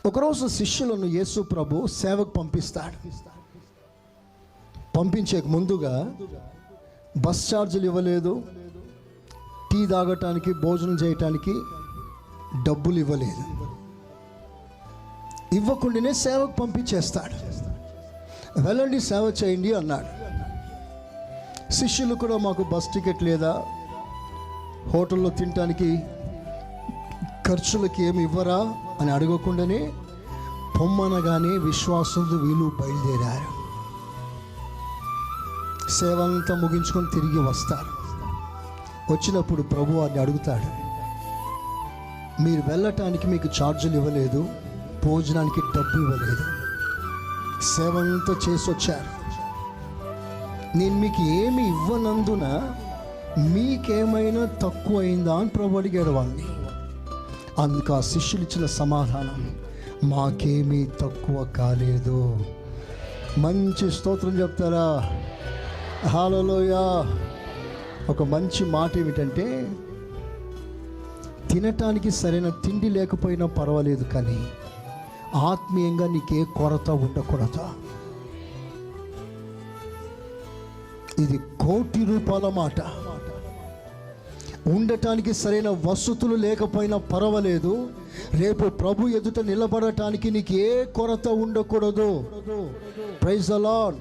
ఒకరోజు శిష్యులను యేసు ప్రభు సేవకు పంపిస్తాడు. పంపించే ముందుగా బస్ ఛార్జీలు ఇవ్వలేదు, టీ తాగటానికి భోజనం చేయటానికి డబ్బులు ఇవ్వలేదు. ఇవ్వకుండానే సేవకు పంపించేస్తాడు. వెళ్ళండి సేవ చేయండి అన్నాడు. శిష్యులు కూడా మాకు బస్ టికెట్ లేదా, హోటల్లో తినటానికి ఖర్చులకి ఏమి ఇవ్వరా అని అడగకుండానే పొమ్మనగానే విశ్వాసంతో వీళ్ళు బయలుదేరారు. సేవ అంతా ముగించుకొని తిరిగి వస్తారు. వచ్చినప్పుడు ప్రభు వారిని అడుగుతాడు, మీరు వెళ్ళటానికి మీకు ఛార్జీలు ఇవ్వలేదు, భోజనానికి డబ్బు ఇవ్వలేదు, సేవ అంతా చేసి వచ్చారు, నేను మీకు ఏమి ఇవ్వనందున మీకేమైనా తక్కువ అయిందా అని ప్రభు అడిగాడు వాళ్ళని. అందుకు ఆ శిష్యులు ఇచ్చిన సమాధానం, మాకేమీ తక్కువ కాలేదు. మంచి స్తోత్రం చెప్తారా? హల్లెలూయా. ఒక మంచి మాట ఏమిటంటే, తినటానికి సరైన తిండి లేకపోయినా పర్వాలేదు, కానీ ఆత్మీయంగా నీకే కొరత ఉండకూడదు. ఇది ₹1,000,000 మాట. ఉండటానికి సరైన వసతులు లేకపోయినా పర్వాలేదు, రేపు ప్రభు ఎదుట నిలబడటానికి నీకు ఏ కొరత ఉండకూడదు. Praise the lord.